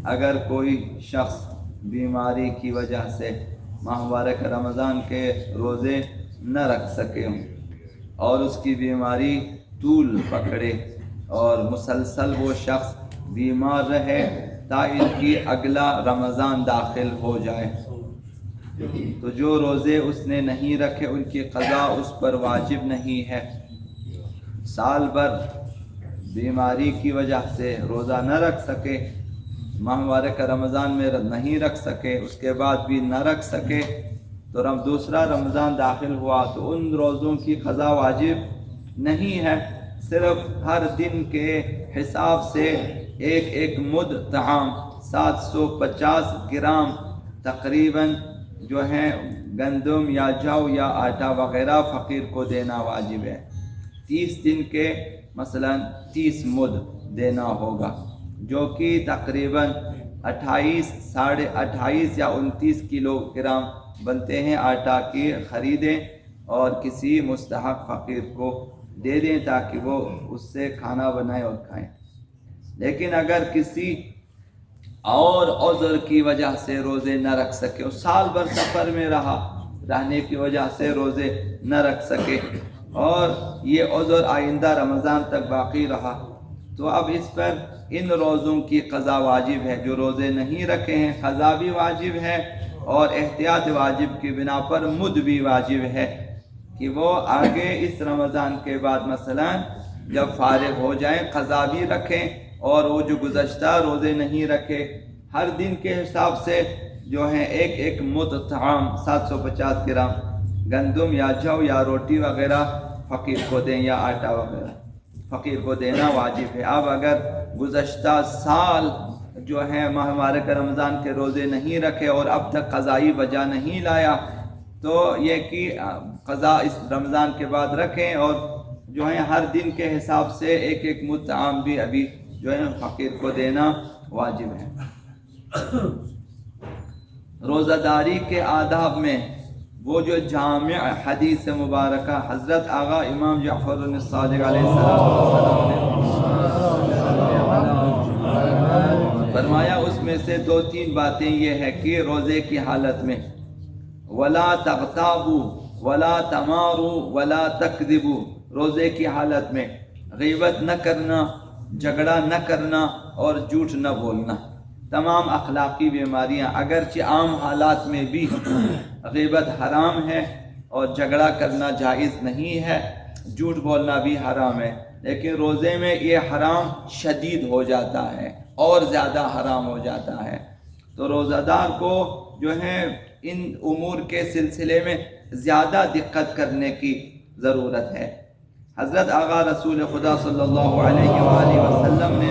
اگر کوئی شخص بیماری کی وجہ سے ماہ مبارک رمضان کے روزے نہ رکھ سکے اور اس کی بیماری طول پکڑے اور مسلسل وہ شخص بیمار رہے تا ان کی اگلا رمضان داخل ہو جائے، تو جو روزے اس نے نہیں رکھے ان کی قضا اس پر واجب نہیں ہے۔ سال بھر بیماری کی وجہ سے روزہ نہ رکھ سکے، ماہ مبارک رمضان میں نہیں رکھ سکے، اس کے بعد بھی نہ رکھ سکے، تو دوسرا رمضان داخل ہوا تو ان روزوں کی قضا واجب نہیں ہے، صرف ہر دن کے حساب سے ایک ایک مد طعام 750 گرام تقریباً جو ہے گندم یا جو یا آٹا وغیرہ فقیر کو دینا واجب ہے۔ 30 دن کے مثلا 30 مد دینا ہوگا، جو کہ تقریباً 28 یا 29 کلو گرام بنتے ہیں آٹا کی خریدیں اور کسی مستحق فقیر کو دے دیں تاکہ وہ اس سے کھانا بنائیں اور کھائیں۔ لیکن اگر کسی اور عذر کی وجہ سے روزے نہ رکھ سکے، اور سال بھر سفر میں رہنے کی وجہ سے روزے نہ رکھ سکے اور یہ عذر آئندہ رمضان تک باقی رہا، تو اب اس پر ان روزوں کی قضا واجب ہے۔ جو روزے نہیں رکھے ہیں قضا بھی واجب ہے اور احتیاط واجب کی بنا پر مد بھی واجب ہے کہ وہ آگے اس رمضان کے بعد مثلا جب فارغ ہو جائیں قضا بھی رکھیں، اور وہ جو گزشتہ روزے نہیں رکھے ہر دن کے حساب سے جو ہے ایک ایک مد طعام 750 گرام گندم یا جو یا روٹی وغیرہ فقیر کو دیں یا آٹا وغیرہ فقیر کو دینا واجب ہے۔ اب اگر گزشتہ سال جو ہے ماہ مبارک رمضان کے روزے نہیں رکھے اور اب تک قضائی وجہ نہیں لایا، تو یہ کہ قضا اس رمضان کے بعد رکھیں اور جو ہے ہر دن کے حساب سے ایک ایک مد طعام بھی ابھی جو ہے فقیر کو دینا واجب ہے۔ روزہ داری کے آداب میں وہ جو جامع حدیث مبارکہ حضرت آغا امام جعفر الصادق علیہ السلام نے فرمایا، اس میں سے 2-3 باتیں یہ ہے کہ روزے کی حالت میں وَلَا تَغْتَابُوا وَلَا تَمَارُوا وَلَا تَكْذِبُوا، روزے کی حالت میں غیبت نہ کرنا، جھگڑا نہ کرنا اور جھوٹ نہ بولنا۔ تمام اخلاقی بیماریاں اگرچہ عام حالات میں بھی غیبت حرام ہے اور جھگڑا کرنا جائز نہیں ہے، جھوٹ بولنا بھی حرام ہے، لیکن روزے میں یہ حرام شدید ہو جاتا ہے اور زیادہ حرام ہو جاتا ہے، تو روزہ دار کو جو ہے ان امور کے سلسلے میں زیادہ دقت کرنے کی ضرورت ہے۔ حضرت آغا رسول خدا صلی اللہ علیہ وآلہ وسلم نے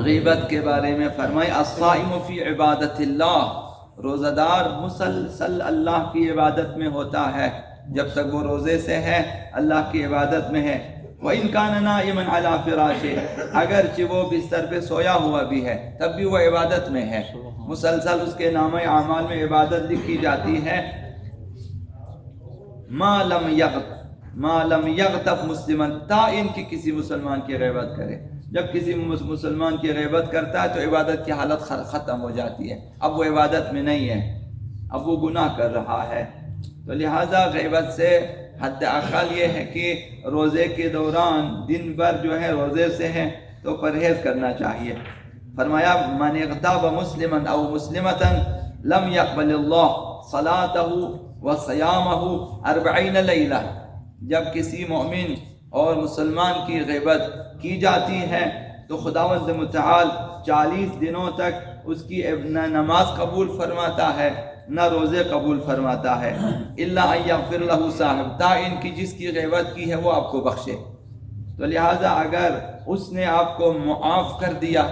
غیبت کے بارے میں فرمایا، الصائم فی عبادت اللہ، روزہ دار مسلسل اللہ کی عبادت میں ہوتا ہے، جب تک وہ روزے سے ہے اللہ کی عبادت میں ہے۔ وَإِنْ كَانَ نَائِمًا عَلَى فِرَاشِهِ، اگرچہ وہ بستر پہ سویا ہوا بھی ہے تب بھی وہ عبادت میں ہے، مسلسل اس کے نامہ اعمال میں عبادت لکھی جاتی ہے۔ ما لم یغتب مسلماً، تا ان کی کسی مسلمان کی غیبت کرے، جب کسی مسلمان کی غیبت کرتا ہے تو عبادت کی حالت ختم ہو جاتی ہے، اب وہ عبادت میں نہیں ہے، اب وہ گناہ کر رہا ہے، تو لہٰذا غیبت سے حد اقل یہ ہے کہ روزے کے دوران دن بھر جو ہے روزے سے ہے تو پرہیز کرنا چاہیے۔ فرمایا، من اغتاب مسلما او مسلمتا لم يقبل اللہ صلاتہ وصیامہ 40 لیلہ، جب کسی مومن اور مسلمان کی غیبت کی جاتی ہے تو خداوند متعال 40 دنوں تک اس کی نہ نماز قبول فرماتا ہے نہ روزے قبول فرماتا ہے، الا ان یغفر لہ صاحب، تا ان کی جس کی غیبت کی ہے وہ آپ کو بخشے۔ تو لہٰذا اگر اس نے آپ کو معاف کر دیا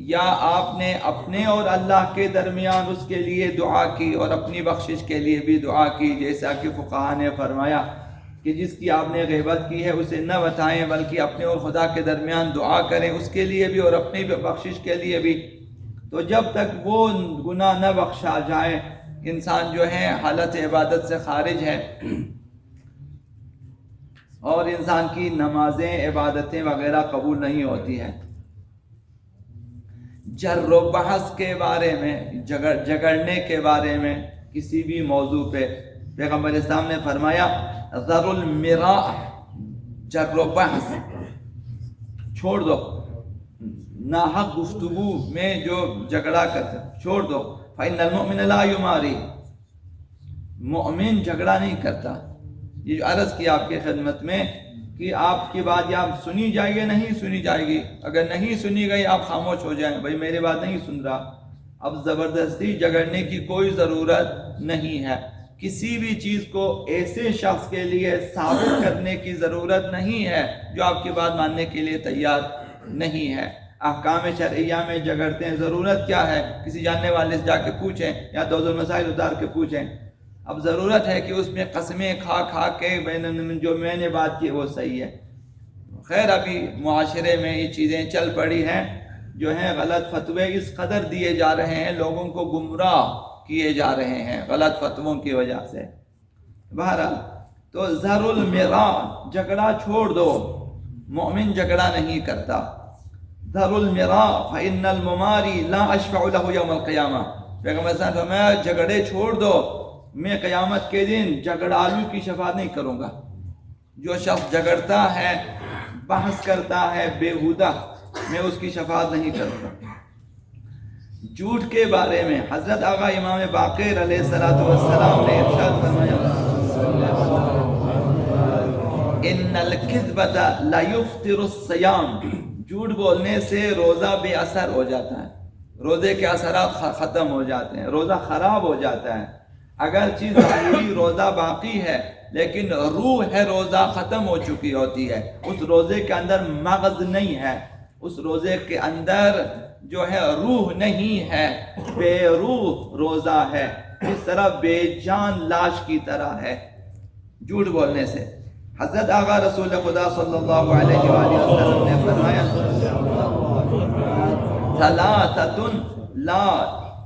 یا آپ نے اپنے اور اللہ کے درمیان اس کے لیے دعا کی اور اپنی بخشش کے لیے بھی دعا کی، جیسا کہ فقہا نے فرمایا کہ جس کی آپ نے غیبت کی ہے اسے نہ بتائیں بلکہ اپنے اور خدا کے درمیان دعا کریں اس کے لیے بھی اور اپنی بخشش کے لیے بھی، تو جب تک وہ گناہ نہ بخشا جائے انسان جو ہے حالت عبادت سے خارج ہے، اور انسان کی نمازیں عبادتیں وغیرہ قبول نہیں ہوتی ہیں۔ جر و بحث کے بارے میں، جگڑنے کے بارے میں، کسی بھی موضوع پہ پیغمبر اسلام نے فرمایا ذر المراء، جر و بحث چھوڑ دو، ناحق گفتگو میں جو جھگڑا کرتے چھوڑ دو. فإن المؤمن لا يماري، مومن جھگڑا نہیں کرتا. یہ جو عرض کیا آپ کی خدمت میں کہ آپ کی بات یا سنی جائے گی نہیں سنی جائے گی، اگر نہیں سنی گئی آپ خاموش ہو جائیں، بھائی میری بات نہیں سن رہا. اب زبردستی جھگڑنے کی کوئی ضرورت نہیں ہے. کسی بھی چیز کو ایسے شخص کے لیے ثابت کرنے کی ضرورت نہیں ہے جو آپ کی بات ماننے کے لیے تیار نہیں ہے. احکام شرعیہ میں جھگڑتے ہیں، ضرورت کیا ہے؟ کسی جاننے والے سے جا کے پوچھیں یا توضیح المسائل اتار کے پوچھیں. اب ضرورت ہے کہ اس میں قسمیں کھا کھا کے جو میں نے بات کی وہ صحیح ہے. خیر ابھی معاشرے میں یہ چیزیں چل پڑی ہیں، جو ہیں غلط فتوے اس قدر دیے جا رہے ہیں، لوگوں کو گمراہ کیے جا رہے ہیں غلط فتووں کی وجہ سے. بہرحال تو ذر المراء، جھگڑا چھوڑ دو، مومن جھگڑا نہیں کرتا. ذر المراء فإن المماری لا اشفع له یوم القیامہ. پیغمبر صلی اللہ علیہ وسلم فرمایا جھگڑے چھوڑ دو، میں قیامت کے دن جھگڑالو کی شفاعت نہیں کروں گا. جو شخص جھگڑتا ہے، بحث کرتا ہے بیہودہ، میں اس کی شفاعت نہیں کروں گا. جھوٹ کے بارے میں حضرت آقا امام باقر علیہ السلام نے ارشاد فرمایا ان الکذبۃ لا یفطر الصیام، جھوٹ بولنے سے روزہ بے اثر ہو جاتا ہے، روزے کے اثرات ختم ہو جاتے ہیں، روزہ خراب ہو جاتا ہے. اگر چیز ظاہری روزہ باقی ہے لیکن روح ہے روزہ ختم ہو چکی ہوتی ہے. اس روزے کے اندر مغز نہیں ہے، اس روزے کے اندر جو ہے روح نہیں ہے، بے روح روزہ ہے، اس طرح بے جان لاش کی طرح ہے جھوٹ بولنے سے. حضرت آقا رسول خدا صلی اللہ علیہ وآلہ وسلم نے فرمایا ثلاثۃ لا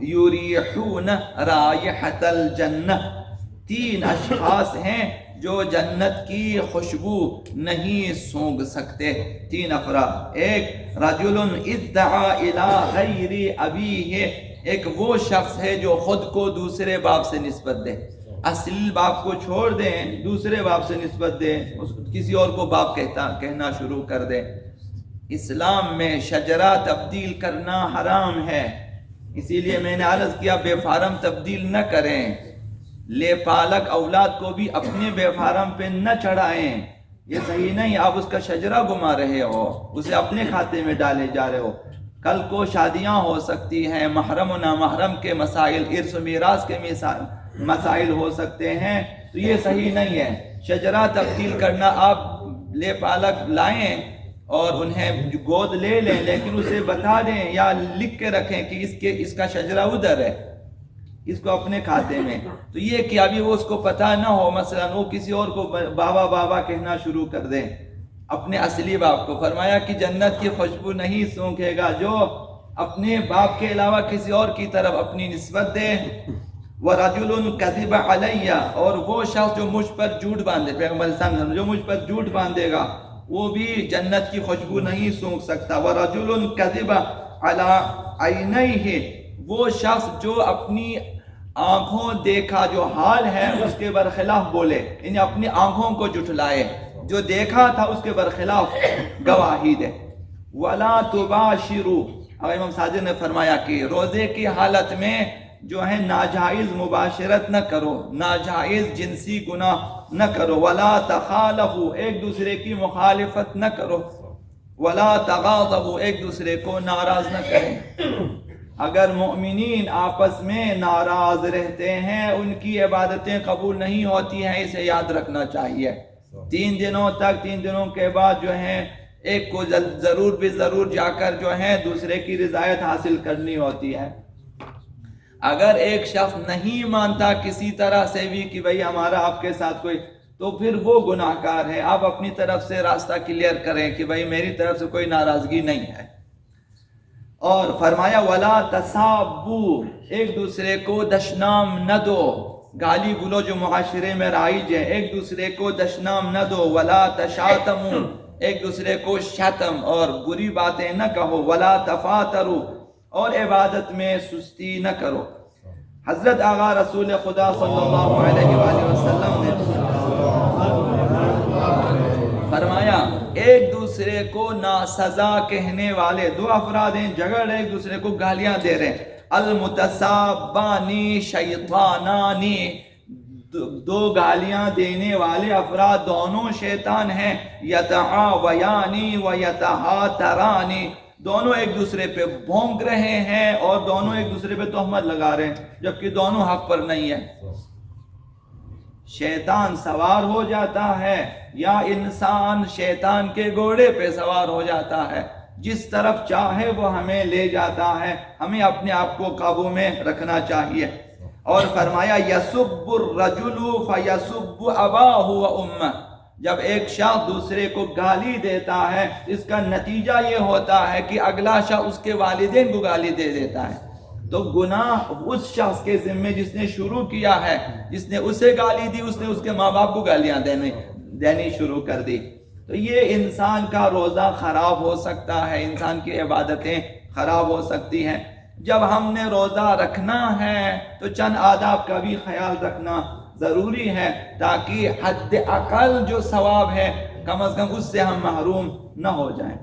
یریحون رائحۃ الجنہ، تین اشخاص ہیں جو جنت کی خوشبو نہیں سونگھ سکتے. تین افراد، ایک رجل ادعا الی غیر ابیہ، ایک وہ شخص ہے جو خود کو دوسرے باپ سے نسبت دے، اصل باپ کو چھوڑ دیں، دوسرے باپ سے نسبت دیں، کسی اور کو باپ کہنا شروع کر دیں. اسلام میں شجرہ تبدیل کرنا حرام ہے، اسی لیے میں نے عرض کیا بے فارم تبدیل نہ کریں. لے پالک اولاد کو بھی اپنے بے فارم پہ نہ چڑھائیں، یہ صحیح نہیں. آپ اس کا شجرہ گما رہے ہو، اسے اپنے کھاتے میں ڈالے جا رہے ہو. کل کو شادیاں ہو سکتی ہیں، محرم و نامحرم کے مسائل، ارث و میراث کے مسائل ہو سکتے ہیں، تو یہ صحیح نہیں ہے. شجرہ تبدیل کرنا، آپ لے پالک لائیں اور انہیں گود لے لیں، لیکن اسے بتا دیں یا لکھ کے رکھیں کہ اس کا شجرہ ادھر ہے، اس کو اپنے کھاتے میں. تو یہ کہ ابھی وہ اس کو پتہ نہ ہو، مثلا وہ کسی اور کو بابا بابا کہنا شروع کر دیں اپنے اصلی باپ کو. فرمایا کہ جنت کی خوشبو نہیں سونکھے گا جو اپنے باپ کے علاوہ کسی اور کی طرف اپنی نسبت دے. وَرَجُلٌ كَذِبَ عَلَيَّ، اور وہ شخص جو مجھ پر جھوٹ باندھے، پیغمبر صلی اللہ علیہ وسلم جو مجھ پر جھوٹ باندھے گا وہ بھی جنت کی خوشبو نہیں سونکھ سکتا. وَرَجُلٌ كَذِبَ عَلَىٰ عَيْنَيْهِ، وہ شخص جو اپنی آنکھوں دیکھا جو حال ہے اس کے برخلاف بولے، یعنی اپنی آنکھوں کو جھٹلائے، جو دیکھا تھا اس کے برخلاف گواہی دے. وَلَا تُبَاشِرُوا، اور امام صادق نے فرمایا کہ روزے کی حالت میں جو ہے ناجائز مباشرت نہ کرو، ناجائز جنسی گناہ نہ کرو. وَلَا تَخَالَفُوا، ایک دوسرے کی مخالفت نہ کرو. وَلَا تَغَاضَبُوا، ایک دوسرے کو ناراض نہ کریں. اگر مومنین آپس میں ناراض رہتے ہیں ان کی عبادتیں قبول نہیں ہوتی ہیں، اسے یاد رکھنا چاہیے. 3 دنوں تک، 3 دنوں کے بعد جو ہے ایک کو ضرور بھی ضرور جا کر جو ہے دوسرے کی رضایت حاصل کرنی ہوتی ہے. اگر ایک شخص نہیں مانتا کسی طرح سے بھی کہ بھئی ہمارا آپ کے ساتھ کوئی، تو پھر وہ گناہ گار ہے. آپ اپنی طرف سے راستہ کلیئر کریں کہ بھئی میری طرف سے کوئی ناراضگی نہیں ہے. اور فرمایا وَلَا تَسَابُّوا، ایک دوسرے کو دشنام نہ دو. گالی گلو جو معاشرے میں رائج ہے، ایک دوسرے کو دشنام نہ دو. وَلَا تَشَاتَمُوا، ایک دوسرے کو شتم اور بری باتیں نہ کہو. وَلَا تَفَاتَرُوا، اور عبادت میں سستی نہ کرو۔ حضرت آقا رسول خدا صلی اللہ علیہ وآلہ وسلم نے فرمایا ایک دوسرے کو ناسزا کہنے والے دو افراد ہیں، جگہ ایک دوسرے کو گالیاں دے رہے ہیں، المتسابانی شیطانانی، دو گالیاں دینے والے افراد دونوں شیطان ہیں، یتعاویانی و یتہاترانی، دونوں ایک دوسرے پہ بھونک رہے ہیں اور دونوں ایک دوسرے پہ تہمت لگا رہے ہیں، جبکہ دونوں حق پر نہیں ہے۔ شیطان سوار ہو جاتا ہے یا انسان شیطان کے گھوڑے پہ سوار ہو جاتا ہے، جس طرف چاہے وہ ہمیں لے جاتا ہے، ہمیں اپنے آپ کو قابو میں رکھنا چاہیے۔ اور فرمایا یسب الرجل فیسب اباہ و امہ، جب ایک شخص دوسرے کو گالی دیتا ہے اس کا نتیجہ یہ ہوتا ہے کہ اگلا شخص اس کے والدین کو گالی دے دیتا ہے، تو گناہ اس شخص کے ذمے جس نے شروع کیا ہے، جس نے اسے گالی دی، اس نے اس کے ماں باپ کو گالیاں دینی شروع کر دی، تو یہ انسان کا روزہ خراب ہو سکتا ہے، انسان کی عبادتیں خراب ہو سکتی ہیں۔ جب ہم نے روزہ رکھنا ہے تو چند آداب کا بھی خیال رکھنا ضروری ہے، تاکہ حد اقل جو ثواب ہے کم از کم اس سے ہم محروم نہ ہو جائیں۔